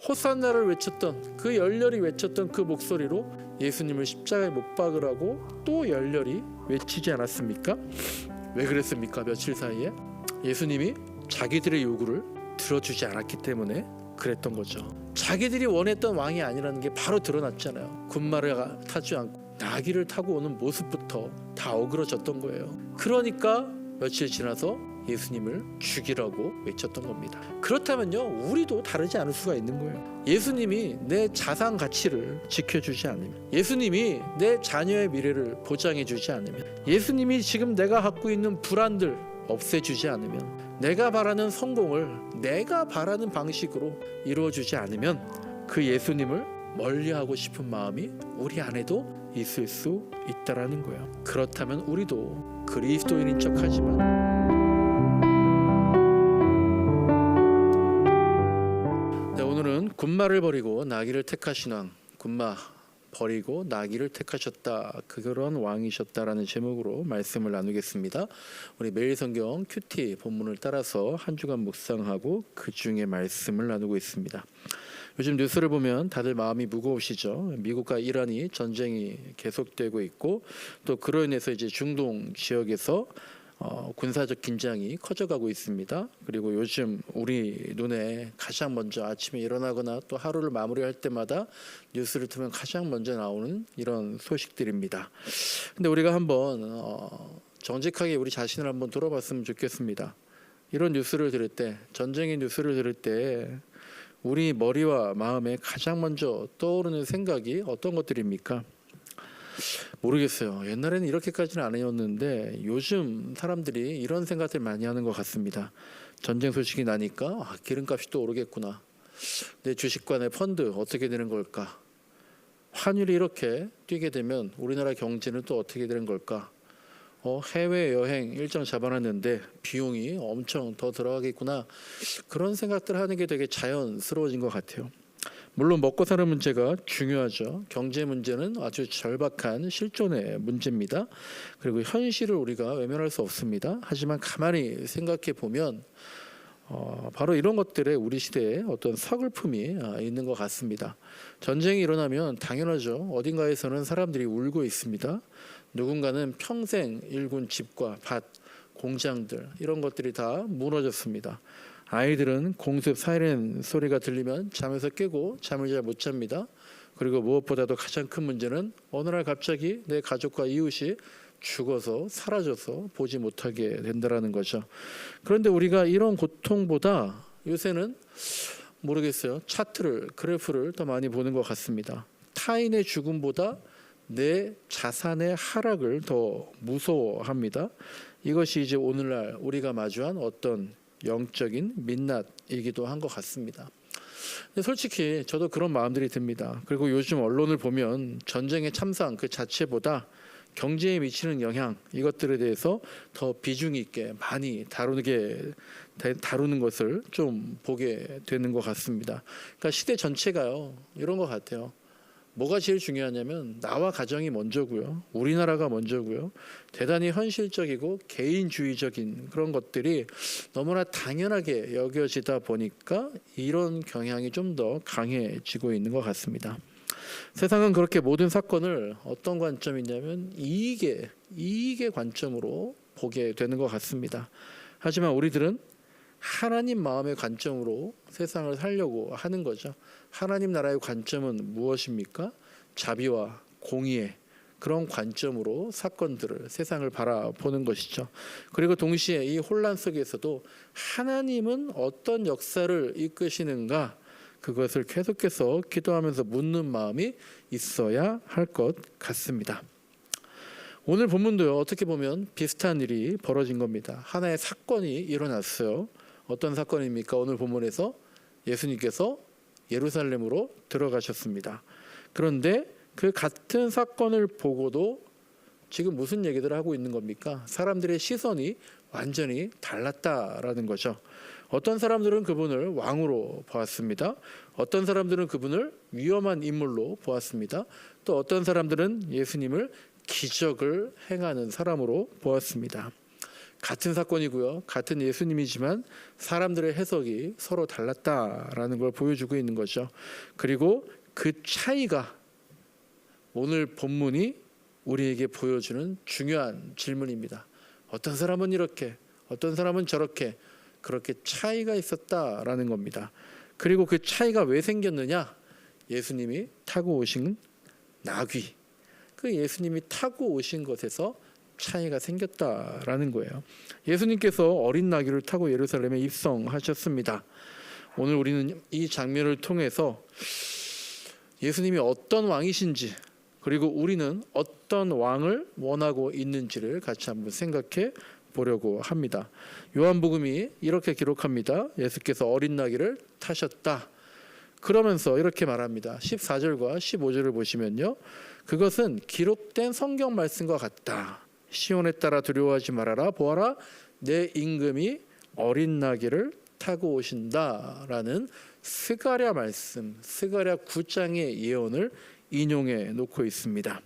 호산나를 외쳤던 그 열렬히 외쳤던 그 목소리로 예수님을 십자가에 못 박으라고 또 열렬히 외치지 않았습니까? 왜 그랬습니까? 며칠 사이에 예수님이 자기들의 요구를 들어주지 않았기 때문에 그랬던 거죠. 자기들이 원했던 왕이 아니라는 게 바로 드러났잖아요. 군마를 타지 않고 나귀를 타고 오는 모습부터 다 어그러졌던 거예요. 그러니까 며칠 지나서 예수님을 죽이라고 외쳤던 겁니다. 그렇다면요, 우리도 다르지 않을 수가 있는 거예요. 예수님이 내 자산 가치를 지켜주지 않으면, 예수님이 내 자녀의 미래를 보장해주지 않으면, 예수님이 지금 내가 갖고 있는 불안들 없애주지 않으면, 내가 바라는 성공을 내가 바라는 방식으로 이루어주지 않으면 그 예수님을 멀리하고 싶은 마음이 우리 안에도 있을 수 있다라는 거예요. 그렇다면 우리도 그리스도인인 척하지만 오늘은 군마를 버리고 나귀를 택하신 왕, 군마 버리고 나귀를 택하셨다, 그런 왕이셨다라는 제목으로 말씀을 나누겠습니다. 우리 매일 성경 큐티 본문을 따라서 한 주간 묵상하고 그 중에 말씀을 나누고 있습니다. 요즘 뉴스를 보면 다들 마음이 무거우시죠. 미국과 이란이 전쟁이 계속되고 있고 또 그로 인해서 이제 중동 지역에서 군사적 긴장이 커져가고 있습니다. 그리고 요즘 우리 눈에 가장 먼저 아침에 일어나거나 또 하루를 마무리할 때마다 뉴스를 틀면 가장 먼저 나오는 이런 소식들입니다. 근데 우리가 한번 정직하게 우리 자신을 한번 돌아봤으면 좋겠습니다. 이런 뉴스를 들을 때, 전쟁의 뉴스를 들을 때 우리 머리와 마음에 가장 먼저 떠오르는 생각이 어떤 것들입니까? 모르겠어요. 옛날에는 이렇게까지는 아니었는데 요즘 사람들이 이런 생각들 많이 하는 것 같습니다. 전쟁 소식이 나니까 기름값이 또 오르겠구나. 내 주식과 내 펀드 어떻게 되는 걸까? 환율이 이렇게 뛰게 되면 우리나라 경제는 또 어떻게 되는 걸까? 해외여행 일정 잡아놨는데 비용이 엄청 더 들어가겠구나. 그런 생각들 하는 게 되게 자연스러워진 것 같아요. 물론 먹고 사는 문제가 중요하죠. 경제 문제는 아주 절박한 실존의 문제입니다. 그리고 현실을 우리가 외면할 수 없습니다. 하지만 가만히 생각해 보면 바로 이런 것들에 우리 시대에 어떤 서글픔이 있는 것 같습니다. 전쟁이 일어나면 당연하죠. 어딘가에서는 사람들이 울고 있습니다. 누군가는 평생 일군 집과 밭, 공장들 이런 것들이 다 무너졌습니다. 아이들은 공습 사이렌 소리가 들리면 잠에서 깨고 잠을 잘 못 잡니다. 그리고 무엇보다도 가장 큰 문제는 어느 날 갑자기 내 가족과 이웃이 죽어서 사라져서 보지 못하게 된다는 거죠. 그런데 우리가 이런 고통보다 요새는 모르겠어요. 차트를, 그래프를 더 많이 보는 것 같습니다. 타인의 죽음보다 내 자산의 하락을 더 무서워합니다. 이것이 이제 오늘날 우리가 마주한 어떤 영적인 민낯이기도 한 것 같습니다. 근데 솔직히 저도 그런 마음들이 듭니다. 그리고 요즘 언론을 보면 전쟁의 참상 그 자체보다 경제에 미치는 영향, 이것들에 대해서 더 비중 있게 많이 다루는 것을 좀 보게 되는 것 같습니다. 그러니까 시대 전체가요 이런 것 같아요. 뭐가 제일 중요하냐면 나와 가정이 먼저고요. 우리나라가 먼저고요. 대단히 현실적이고 개인주의적인 그런 것들이 너무나 당연하게 여겨지다 보니까 이런 경향이 좀 더 강해지고 있는 것 같습니다. 세상은 그렇게 모든 사건을 어떤 관점이냐면 이익의 관점으로 보게 되는 것 같습니다. 하지만 우리들은 하나님 마음의 관점으로 세상을 살려고 하는 거죠. 하나님 나라의 관점은 무엇입니까? 자비와 공의의 그런 관점으로 사건들을, 세상을 바라보는 것이죠. 그리고 동시에 이 혼란 속에서도 하나님은 어떤 역사를 이끄시는가, 그것을 계속해서 기도하면서 묻는 마음이 있어야 할 것 같습니다. 오늘 본문도요, 어떻게 보면 비슷한 일이 벌어진 겁니다. 하나의 사건이 일어났어요. 어떤 사건입니까? 오늘 본문에서 예수님께서 예루살렘으로 들어가셨습니다. 그런데 그 같은 사건을 보고도 지금 무슨 얘기들을 하고 있는 겁니까? 사람들의 시선이 완전히 달랐다라는 거죠. 어떤 사람들은 그분을 왕으로 보았습니다. 어떤 사람들은 그분을 위험한 인물로 보았습니다. 또 어떤 사람들은 예수님을 기적을 행하는 사람으로 보았습니다. 같은 사건이고요. 같은 예수님이지만 사람들의 해석이 서로 달랐다라는 걸 보여주고 있는 거죠. 그리고 그 차이가 오늘 본문이 우리에게 보여주는 중요한 질문입니다. 어떤 사람은 이렇게, 어떤 사람은 저렇게, 그렇게 차이가 있었다라는 겁니다. 그리고 그 차이가 왜 생겼느냐? 예수님이 타고 오신 나귀, 그 예수님이 타고 오신 것에서 차이가 생겼다라는 거예요. 예수님께서 어린 나귀를 타고 예루살렘에 입성하셨습니다. 오늘 우리는 이 장면을 통해서 예수님이 어떤 왕이신지, 그리고 우리는 어떤 왕을 원하고 있는지를 같이 한번 생각해 보려고 합니다. 요한복음이 이렇게 기록합니다. 예수께서 어린 나귀를 타셨다. 그러면서 이렇게 말합니다. 14절과 15절을 보시면요, 그것은 기록된 성경 말씀과 같다. 시온에 따라 두려워하지 말아라. 보아라, 내 임금이 어린 나귀를 타고 오신다라는 스가랴 말씀, 스가랴 9장의 예언을 인용해 놓고 있습니다.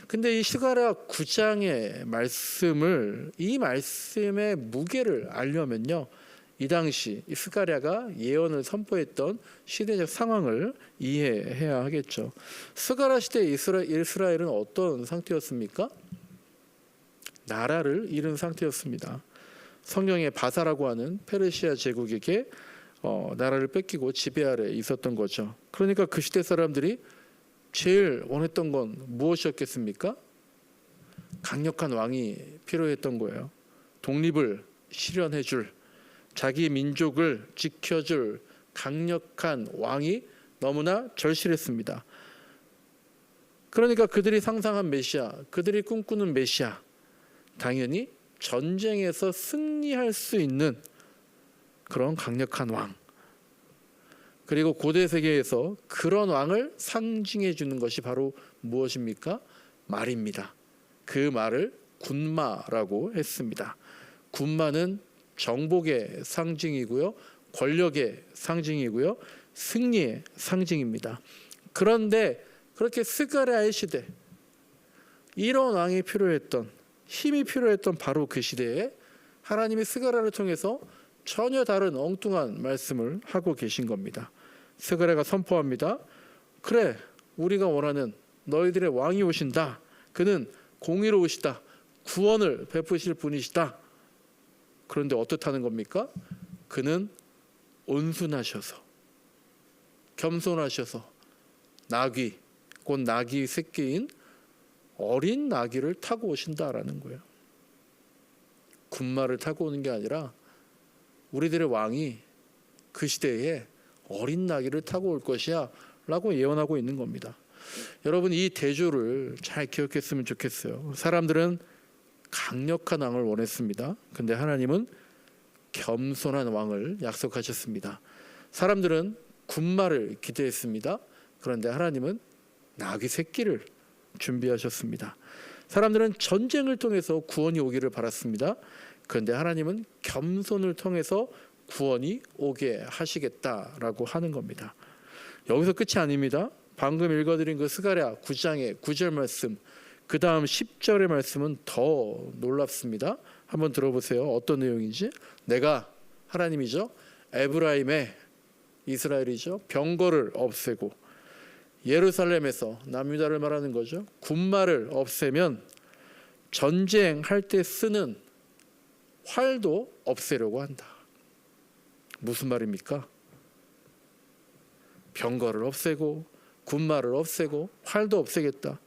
근데 이 스가랴 9장의 말씀을, 이 말씀의 무게를 알려면요, 이 당시 이 스가랴가 예언을 선포했던 시대적 상황을 이해해야 하겠죠. 스가랴 시대 이스라엘은 어떤 상태였습니까? 나라를 잃은 상태였습니다. 성경의 바사라고 하는 페르시아 제국에게 나라를 뺏기고 지배 아래 있었던 거죠. 그러니까 그 시대 사람들이 제일 원했던 건 무엇이었겠습니까? 강력한 왕이 필요했던 거예요. 독립을 실현해 줄, 자기 민족을 지켜줄 강력한 왕이 너무나 절실했습니다. 그러니까 그들이 상상한 메시아, 그들이 꿈꾸는 메시아, 당연히 전쟁에서 승리할 수 있는 그런 강력한 왕, 그리고 고대 세계에서 그런 왕을 상징해 주는 것이 바로 무엇입니까? 말입니다. 그 말을 군마라고 했습니다. 군마는 정복의 상징이고요, 권력의 상징이고요, 승리의 상징입니다. 그런데 그렇게 스가랴의 시대, 이런 왕이 필요했던, 힘이 필요했던 바로 그 시대에 하나님이 스가랴를 통해서 전혀 다른 엉뚱한 말씀을 하고 계신 겁니다. 스가랴가 선포합니다. 그래, 우리가 원하는 너희들의 왕이 오신다. 그는 공의로우시다. 구원을 베푸실 분이시다. 그런데 어떻다는 겁니까? 그는 온순하셔서, 겸손하셔서 나귀, 곧 나귀 새끼인 어린 나귀를 타고 오신다라는 거예요. 군마를 타고 오는 게 아니라 우리들의 왕이 그 시대에 어린 나귀를 타고 올 것이야 라고 예언하고 있는 겁니다. 여러분, 이 대조를 잘 기억했으면 좋겠어요. 사람들은 강력한 왕을 원했습니다. 근데 하나님은 겸손한 왕을 약속하셨습니다. 사람들은 군마를 기대했습니다. 그런데 하나님은 나귀 새끼를 준비하셨습니다. 사람들은 전쟁을 통해서 구원이 오기를 바랐습니다. 그런데 하나님은 겸손을 통해서 구원이 오게 하시겠다라고 하는 겁니다. 여기서 끝이 아닙니다. 방금 읽어드린 그 스가랴 9장의 9절 말씀, 그 다음 10절의 말씀은 더 놀랍습니다. 한번 들어보세요. 어떤 내용인지. 내가, 하나님이죠, 에브라임의, 이스라엘이죠, 병거를 없애고 예루살렘에서, 남유다를 말하는 거죠, 군마를 없애면 전쟁할 때 쓰는 활도 없애려고 한다. 무슨 말입니까? 병거를 없애고 군마를 없애고 활도 없애겠다.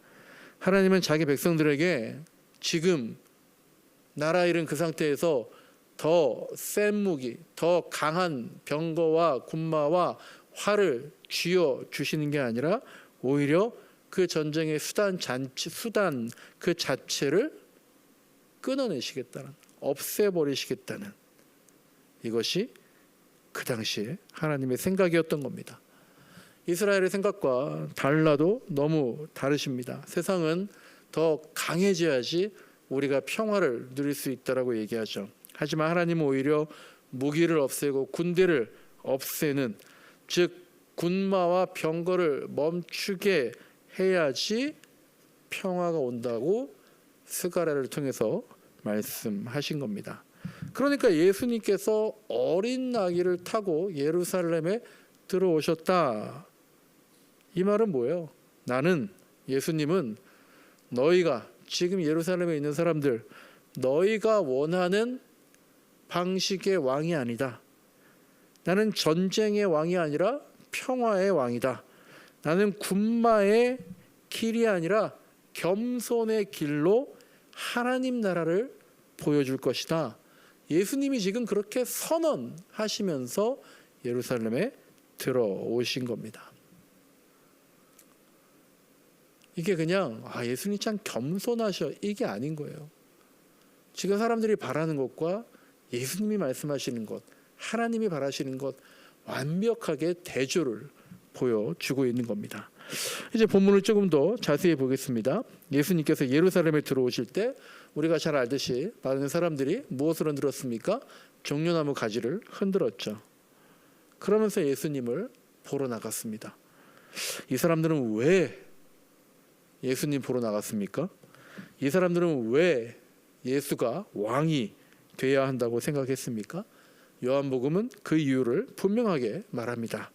하나님은 자기 백성들에게 지금 나라 잃은 그 상태에서 더 센 무기, 더 강한 병거와 군마와 활을 쥐어 주시는 게 아니라 오히려 그 전쟁의 수단 그 자체를 끊어내시겠다는, 없애버리시겠다는, 이것이 그 당시에 하나님의 생각이었던 겁니다. 이스라엘의 생각과 달라도 너무 다르십니다. 세상은 더 강해져야지 우리가 평화를 누릴 수 있다라고 얘기하죠. 하지만 하나님은 오히려 무기를 없애고 군대를 없애는, 즉 군마와 병거를 멈추게 해야지 평화가 온다고 스가랴를 통해서 말씀하신 겁니다. 그러니까 예수님께서 어린 나귀를 타고 예루살렘에 들어오셨다. 이 말은 뭐예요? 예수님은 너희가 지금 예루살렘에 있는 사람들, 너희가 원하는 방식의 왕이 아니다. 나는 전쟁의 왕이 아니라 평화의 왕이다. 나는 군마의 길이 아니라 겸손의 길로 하나님 나라를 보여줄 것이다. 예수님이 지금 그렇게 선언하시면서 예루살렘에 들어오신 겁니다. 이게 그냥 예수님 참 겸손하셔, 이게 아닌 거예요. 지금 사람들이 바라는 것과 예수님이 말씀하시는 것, 하나님이 바라시는 것 완벽하게 대조를 보여주고 있는 겁니다. 이제 본문을 조금 더 자세히 보겠습니다. 예수님께서 예루살렘에 들어오실 때 우리가 잘 알듯이 많은 사람들이 무엇을 흔들었습니까? 종려나무 가지를 흔들었죠. 그러면서 예수님을 보러 나갔습니다. 이 사람들은 왜 예수님 보러 나갔습니까? 이 사람들은 왜 예수가 왕이 돼야 한다고 생각했습니까? 요한복음은 그 이유를 분명하게 말합니다.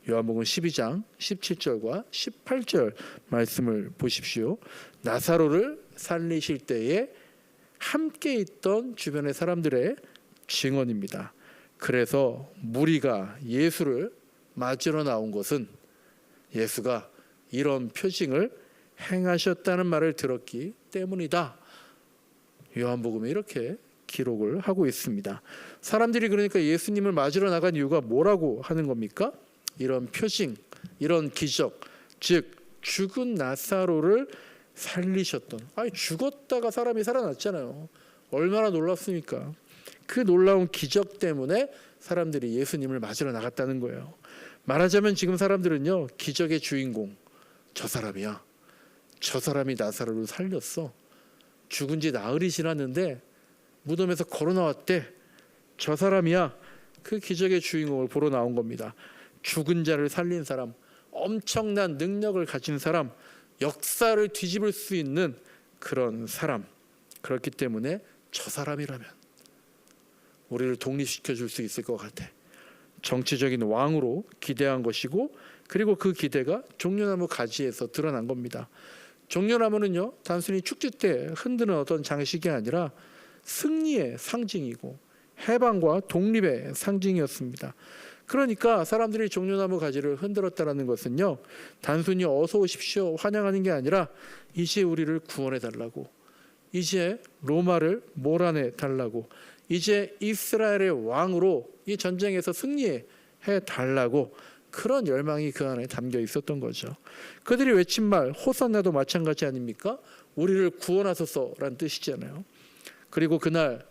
요한복음 12장 17절과 18절 말씀을 보십시오. 나사로를 살리실 때에 함께 있던 주변의 사람들의 증언입니다. 그래서 무리가 예수를 맞으러 나온 것은 예수가 이런 표징을 행하셨다는 말을 들었기 때문이다. 요한복음에 이렇게 기록을 하고 있습니다. 사람들이 그러니까 예수님을 맞으러 나간 이유가 뭐라고 하는 겁니까? 이런 표징, 이런 기적, 즉 죽은 나사로를 살리셨던, 죽었다가 사람이 살아났잖아요. 얼마나 놀랍습니까? 그 놀라운 기적 때문에 사람들이 예수님을 맞으러 나갔다는 거예요. 말하자면 지금 사람들은요, 기적의 주인공 저 사람이야. 저 사람이 나사로를 살렸어. 죽은 지 나흘이 지났는데 무덤에서 걸어 나왔대. 저 사람이야. 그 기적의 주인공을 보러 나온 겁니다. 죽은 자를 살린 사람, 엄청난 능력을 가진 사람, 역사를 뒤집을 수 있는 그런 사람. 그렇기 때문에 저 사람이라면 우리를 독립시켜 줄 수 있을 것 같아. 정치적인 왕으로 기대한 것이고, 그리고 그 기대가 종려나무 가지에서 드러난 겁니다. 종려나무는요, 단순히 축제 때 흔드는 어떤 장식이 아니라 승리의 상징이고 해방과 독립의 상징이었습니다. 그러니까 사람들이 종려나무 가지를 흔들었다는 것은요, 단순히 어서 오십시오 환영하는 게 아니라 이제 우리를 구원해 달라고, 이제 로마를 몰아내 달라고, 이제 이스라엘의 왕으로 이 전쟁에서 승리해 달라고, 그런 열망이 그 안에 담겨 있었던 거죠. 그들이 외친 말 호산나도 마찬가지 아닙니까? 우리를 구원하소서라는 뜻이잖아요. 그리고 그날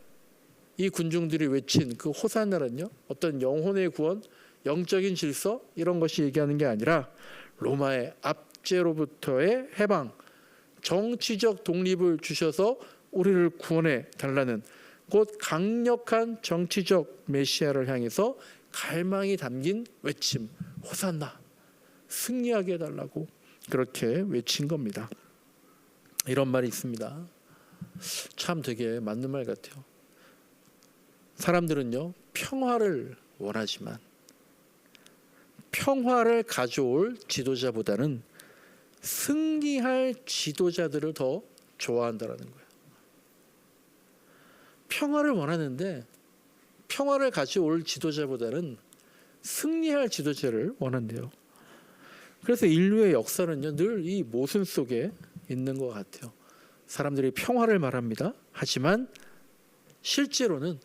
이 군중들이 외친 그 호산나는요, 어떤 영혼의 구원, 영적인 질서 이런 것이 얘기하는 게 아니라 로마의 압제로부터의 해방, 정치적 독립을 주셔서 우리를 구원해 달라는, 곧 강력한 정치적 메시아를 향해서 갈망이 담긴 외침, 호산나, 승리하게 해달라고 그렇게 외친 겁니다. 이런 말이 있습니다. 참 되게 맞는 말 같아요. 사람들은요, 평화를 원하지만 평화를 가져올 지도자보다는 승리할 지도자들을 더 좋아한다는 거예요. 평화를 원하는데 평화를 가져올 지도자보다는 승리할 지도자를 원한대요. 그래서 인류의 역사는요, 늘 이 모순 속에 있는 것 같아요. 사람들이 평화를 말합니다. 하지만 실제로는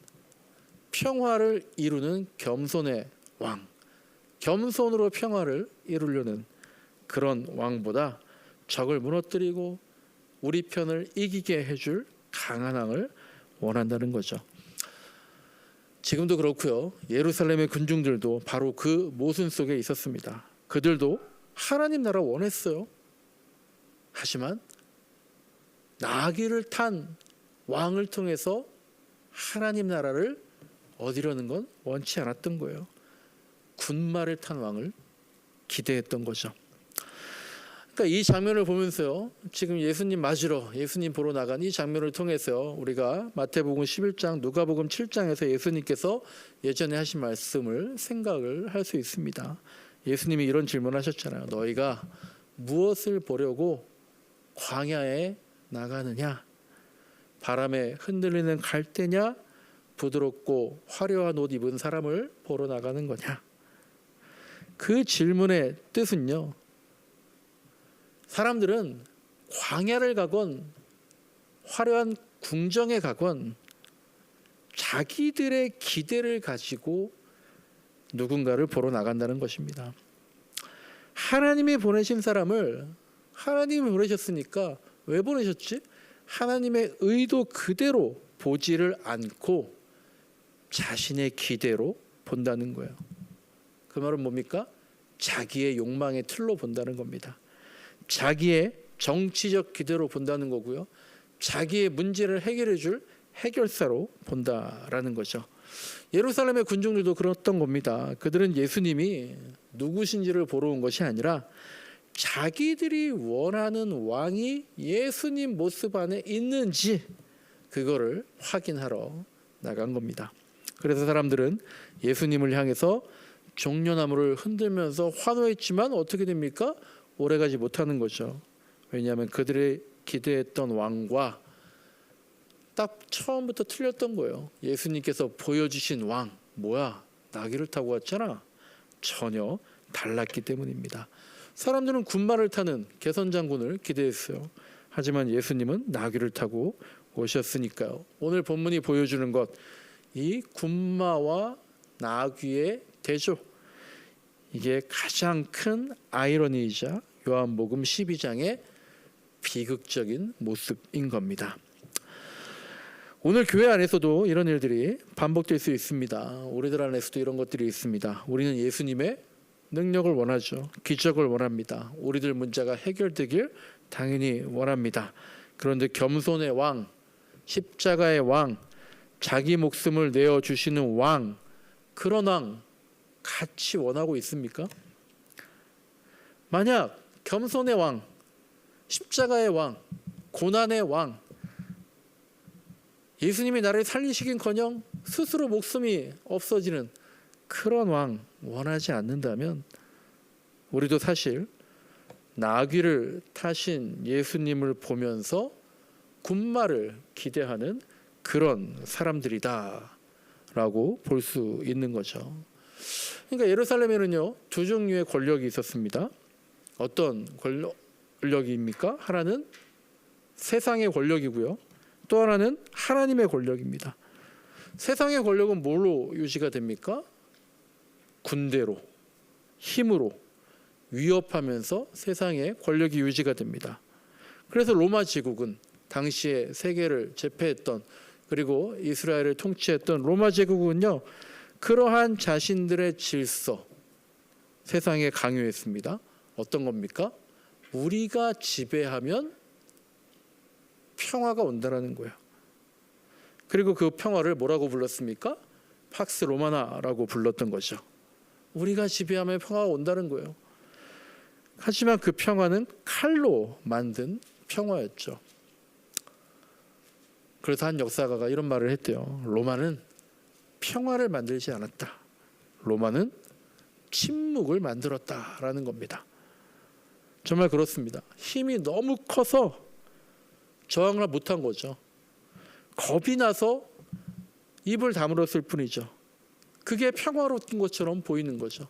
평화를 이루는 겸손의 왕, 겸손으로 평화를 이루려는 그런 왕보다 적을 무너뜨리고 우리 편을 이기게 해줄 강한 왕을 원한다는 거죠. 지금도 그렇고요. 예루살렘의 군중들도 바로 그 모순 속에 있었습니다. 그들도 하나님 나라 원했어요. 하지만 나귀를 탄 왕을 통해서 하나님 나라를 얻으려는 건 원치 않았던 거예요. 군마를 탄 왕을 기대했던 거죠. 그러니까 이 장면을 보면서요, 지금 예수님 맞으러 예수님 보러 나간 이 장면을 통해서 우리가 마태복음 11장, 누가복음 7장에서 예수님께서 예전에 하신 말씀을 생각을 할 수 있습니다. 예수님이 이런 질문하셨잖아요. 너희가 무엇을 보려고 광야에 나가느냐? 바람에 흔들리는 갈대냐? 부드럽고 화려한 옷 입은 사람을 보러 나가는 거냐? 그 질문의 뜻은요, 사람들은 광야를 가건 화려한 궁정에 가건 자기들의 기대를 가지고 누군가를 보러 나간다는 것입니다. 하나님이 보내신 사람을 하나님이 보내셨으니까 왜 보내셨지? 하나님의 의도 그대로 보지를 않고 자신의 기대로 본다는 거예요. 그 말은 뭡니까? 자기의 욕망의 틀로 본다는 겁니다. 자기의 정치적 기대로 본다는 거고요. 자기의 문제를 해결해 줄 해결사로 본다라는 거죠. 예루살렘의 군중들도 그랬던 겁니다. 그들은 예수님이 누구신지를 보러 온 것이 아니라 자기들이 원하는 왕이 예수님 모습 안에 있는지 그거를 확인하러 나간 겁니다. 그래서 사람들은 예수님을 향해서 종려나무를 흔들면서 환호했지만 어떻게 됩니까? 오래가지 못하는 거죠. 왜냐하면 그들이 기대했던 왕과 딱 처음부터 틀렸던 거예요. 예수님께서 보여주신 왕, 뭐야? 나귀를 타고 왔잖아. 전혀 달랐기 때문입니다. 사람들은 군마를 타는 개선장군을 기대했어요. 하지만 예수님은 나귀를 타고 오셨으니까요. 오늘 본문이 보여주는 것, 이 군마와 나귀의 대조, 이게 가장 큰 아이러니이자 요한복음 12장의 비극적인 모습인 겁니다. 오늘 교회 안에서도 이런 일들이 반복될 수 있습니다. 우리들 안에서도 이런 것들이 있습니다. 우리는 예수님의 능력을 원하죠. 기적을 원합니다. 우리들 문제가 해결되길 당연히 원합니다. 그런데 겸손의 왕, 십자가의 왕, 자기 목숨을 내어주시는 왕, 그런 왕 같이 원하고 있습니까? 만약 겸손의 왕, 십자가의 왕, 고난의 왕, 예수님이 나를 살리시긴커녕 스스로 목숨이 없어지는 그런 왕 원하지 않는다면 우리도 사실 나귀를 타신 예수님을 보면서 군마를 기대하는 그런 사람들이다라고 볼 수 있는 거죠. 그러니까 예루살렘에는요, 두 종류의 권력이 있었습니다. 어떤 권력입니까? 하나는 세상의 권력이고요. 또 하나는 하나님의 권력입니다. 세상의 권력은 뭘로 유지가 됩니까? 군대로, 힘으로 위협하면서 세상의 권력이 유지가 됩니다. 그래서 로마 제국은 당시에 세계를 제패했던, 그리고 이스라엘을 통치했던 로마 제국은요, 그러한 자신들의 질서, 세상에 강요했습니다. 어떤 겁니까? 우리가 지배하면 평화가 온다라는 거예요. 그리고 그 평화를 뭐라고 불렀습니까? 팍스 로마나라고 불렀던 거죠. 우리가 지배하면 평화가 온다는 거예요. 하지만 그 평화는 칼로 만든 평화였죠. 그래서 한 역사가가 이런 말을 했대요. 로마는 평화를 만들지 않았다. 로마는 침묵을 만들었다라는 겁니다. 정말 그렇습니다. 힘이 너무 커서 저항을 못한 거죠. 겁이 나서 입을 다물었을 뿐이죠. 그게 평화로운 것처럼 보이는 거죠.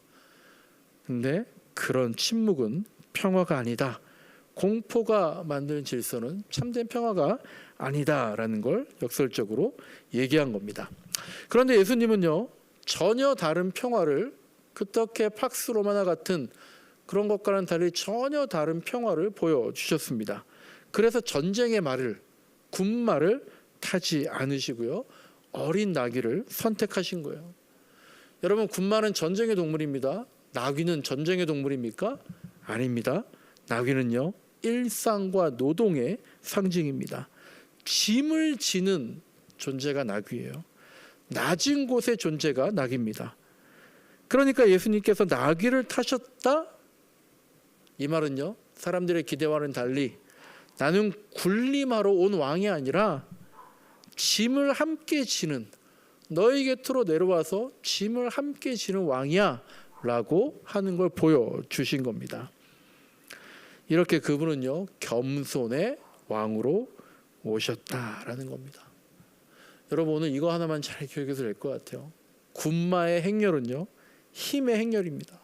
근데 그런 침묵은 평화가 아니다. 공포가 만드는 질서는 참된 평화가 아니다라는 걸 역설적으로 얘기한 겁니다. 그런데 예수님은요, 전혀 다른 평화를, 그렇게 팍스 로마나 같은 그런 것과는 달리 전혀 다른 평화를 보여주셨습니다. 그래서 전쟁의 말을, 군말을 타지 않으시고요, 어린 나귀를 선택하신 거예요. 여러분, 군말은 전쟁의 동물입니다. 나귀는 전쟁의 동물입니까? 아닙니다. 나귀는요, 일상과 노동의 상징입니다. 짐을 지는 존재가 나귀예요. 낮은 곳의 존재가 나귀입니다. 그러니까 예수님께서 나귀를 타셨다? 이 말은요, 사람들의 기대와는 달리 나는 군림하러 온 왕이 아니라 짐을 함께 지는, 너희 곁으로 내려와서 짐을 함께 지는 왕이야 라고 하는 걸 보여주신 겁니다. 이렇게 그분은요, 겸손의 왕으로 오셨다라는 겁니다. 여러분, 오늘 이거 하나만 잘 기억해서 될 것 같아요. 군마의 행렬은요, 힘의 행렬입니다.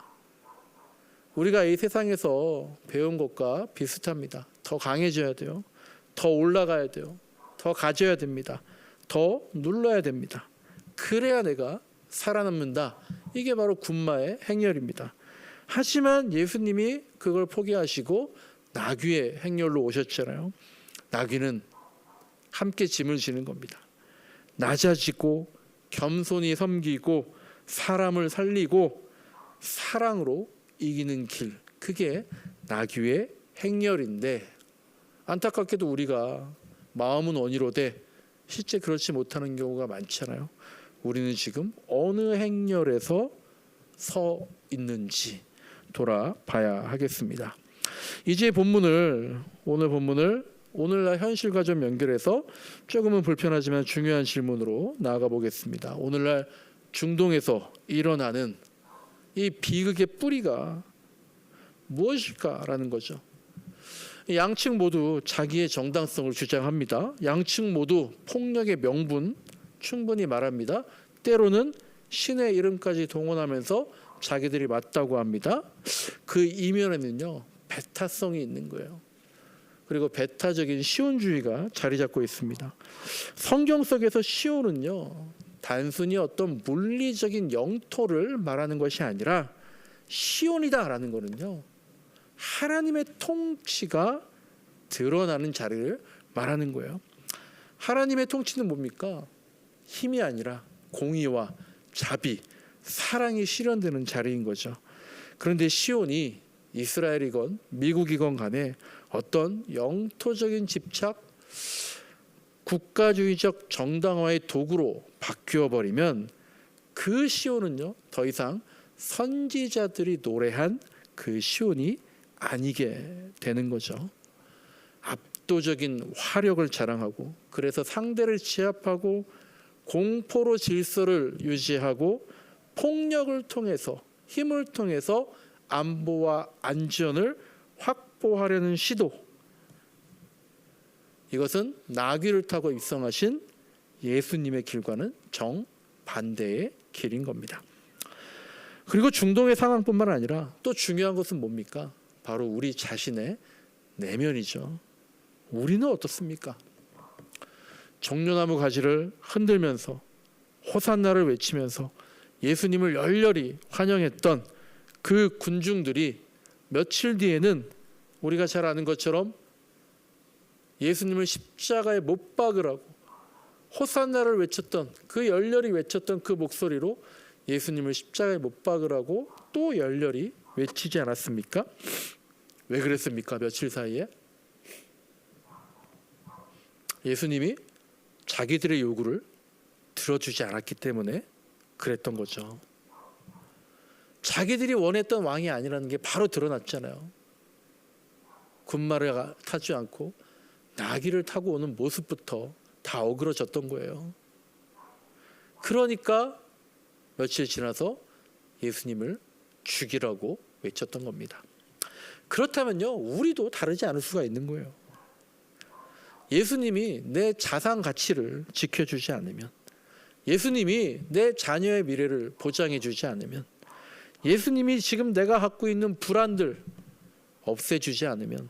우리가 이 세상에서 배운 것과 비슷합니다. 더 강해져야 돼요. 더 올라가야 돼요. 더 가져야 됩니다. 더 눌러야 됩니다. 그래야 내가 살아남는다. 이게 바로 군마의 행렬입니다. 하지만 예수님이 그걸 포기하시고 나귀의 행렬로 오셨잖아요. 나귀는 함께 짐을 지는 겁니다. 낮아지고 겸손히 섬기고 사람을 살리고 사랑으로 이기는 길, 그게 나귀의 행렬인데, 안타깝게도 우리가 마음은 원이로되 실제 그렇지 못하는 경우가 많잖아요. 우리는 지금 어느 행렬에서 서 있는지 돌아봐야 하겠습니다. 이제 오늘 본문을 오늘날 현실과 좀 연결해서 조금은 불편하지만 중요한 질문으로 나아가 보겠습니다. 오늘날 중동에서 일어나는 이 비극의 뿌리가 무엇일까라는 거죠. 양측 모두 자기의 정당성을 주장합니다. 양측 모두 폭력의 명분 충분히 말합니다. 때로는 신의 이름까지 동원하면서 자기들이 맞다고 합니다. 그 이면에는요, 배타성이 있는 거예요. 그리고 배타적인 시온주의가 자리 잡고 있습니다. 성경 속에서 시온은요, 단순히 어떤 물리적인 영토를 말하는 것이 아니라 시온이다라는 거는요, 하나님의 통치가 드러나는 자리를 말하는 거예요. 하나님의 통치는 뭡니까? 힘이 아니라 공의와 자비, 사랑이 실현되는 자리인 거죠. 그런데 시온이 이스라엘이건 미국이건 간에 어떤 영토적인 집착, 국가주의적 정당화의 도구로 바뀌어 버리면 그 시온은요, 더 이상 선지자들이 노래한 그 시온이 아니게 되는 거죠. 압도적인 화력을 자랑하고, 그래서 상대를 제압하고 공포로 질서를 유지하고 폭력을 통해서, 힘을 통해서 안보와 안전을 확보하려는 시도, 이것은 나귀를 타고 입성하신 예수님의 길과는 정반대의 길인 겁니다. 그리고 중동의 상황뿐만 아니라 또 중요한 것은 뭡니까? 바로 우리 자신의 내면이죠. 우리는 어떻습니까? 종려나무 가지를 흔들면서 호산나를 외치면서 예수님을 열렬히 환영했던 그 군중들이 며칠 뒤에는 우리가 잘 아는 것처럼 예수님을 십자가에 못 박으라고 호산나를 외쳤던, 그 열렬히 외쳤던 그 목소리로 예수님을 십자가에 못 박으라고 또 열렬히 외치지 않았습니까? 왜 그랬습니까? 며칠 사이에 예수님이 자기들의 요구를 들어주지 않았기 때문에 그랬던 거죠. 자기들이 원했던 왕이 아니라는 게 바로 드러났잖아요. 군마를 타지 않고 나귀를 타고 오는 모습부터 다 어그러졌던 거예요. 그러니까 며칠 지나서 예수님을 죽이라고 외쳤던 겁니다. 그렇다면요, 우리도 다르지 않을 수가 있는 거예요. 예수님이 내 자산 가치를 지켜주지 않으면, 예수님이 내 자녀의 미래를 보장해 주지 않으면, 예수님이 지금 내가 갖고 있는 불안들 없애주지 않으면,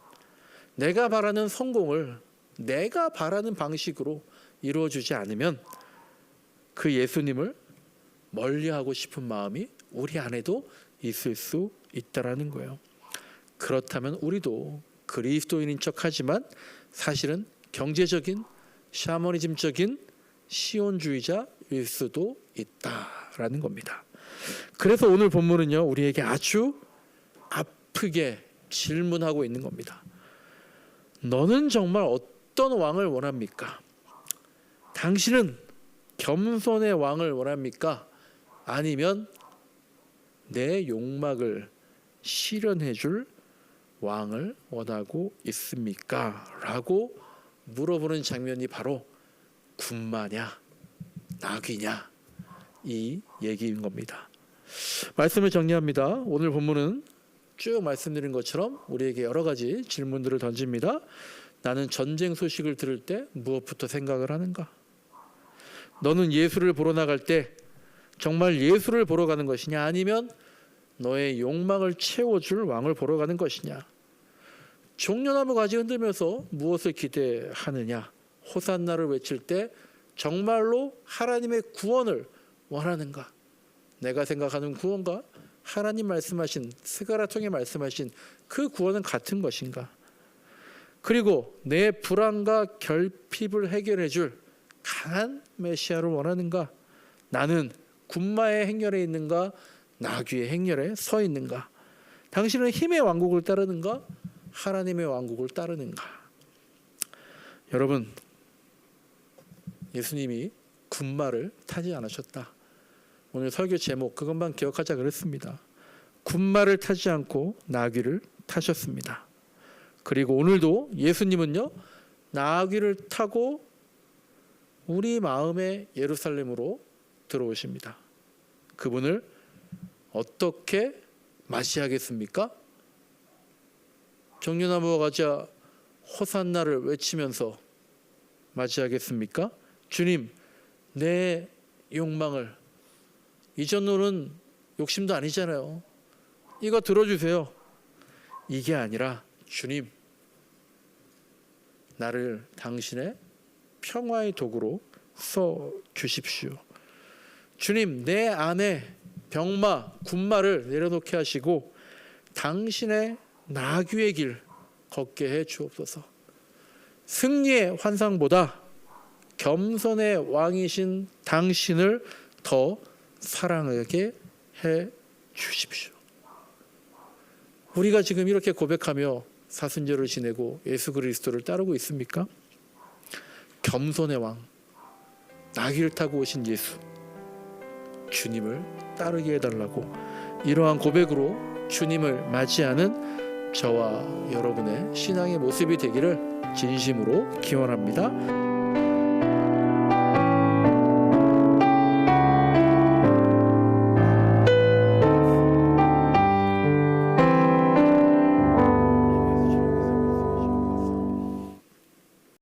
내가 바라는 성공을 내가 바라는 방식으로 이루어주지 않으면 그 예수님을 멀리하고 싶은 마음이 우리 안에도 있을 수 있다라는 거예요. 그렇다면 우리도 그리스도인인 척하지만 사실은 경제적인 샤머니즘적인 시온주의자일 수도 있다라는 겁니다. 그래서 오늘 본문은요, 우리에게 아주 아프게 질문하고 있는 겁니다. 너는 정말 어떤 왕을 원합니까? 당신은 겸손의 왕을 원합니까? 아니면 내 욕망을 실현해 줄 왕을 원하고 있습니까? 라고 물어보는 장면이 바로 군마냐 나귀냐 이 얘기인 겁니다. 말씀을 정리합니다. 오늘 본문은 쭉 말씀드린 것처럼 우리에게 여러 가지 질문들을 던집니다. 나는 전쟁 소식을 들을 때 무엇부터 생각을 하는가? 너는 예수를 보러 나갈 때 정말 예수를 보러 가는 것이냐, 아니면 너의 욕망을 채워줄 왕을 보러 가는 것이냐? 종려나무 가지 흔들면서 무엇을 기대하느냐? 호산나를 외칠 때 정말로 하나님의 구원을 원하는가? 내가 생각하는 구원과 하나님 말씀하신, 스가랴 통해 말씀하신 그 구원은 같은 것인가? 그리고 내 불안과 결핍을 해결해 줄 강한 메시아를 원하는가? 나는 군마의 행렬에 있는가? 나귀의 행렬에 서 있는가? 당신은 힘의 왕국을 따르는가? 하나님의 왕국을 따르는가? 여러분, 예수님이 군마를 타지 않으셨다. 오늘 설교 제목 그것만 기억하자 그랬습니다. 군마를 타지 않고 나귀를 타셨습니다. 그리고 오늘도 예수님은요, 나귀를 타고 우리 마음의 예루살렘으로 들어오십니다. 그분을 어떻게 맞이하겠습니까? 종려나무와 가자 호산나를 외치면서 맞이하겠습니까? 주님, 내 욕망을, 이전으로는 욕심도 아니잖아요. 이거 들어주세요. 이게 아니라 주님, 나를 당신의 평화의 도구로 써 주십시오. 주님, 내 안에 병마, 군마를 내려놓게 하시고 당신의 나귀의 길 걷게 해 주옵소서. 승리의 환상보다 겸손의 왕이신 당신을 더 사랑하게 해 주십시오. 우리가 지금 이렇게 고백하며 사순절을 지내고 예수 그리스도를 따르고 있습니까? 겸손의 왕, 나귀를 타고 오신 예수, 주님을 따르게 해달라고, 이러한 고백으로 주님을 맞이하는 저와 여러분의 신앙의 모습이 되기를 진심으로 기원합니다.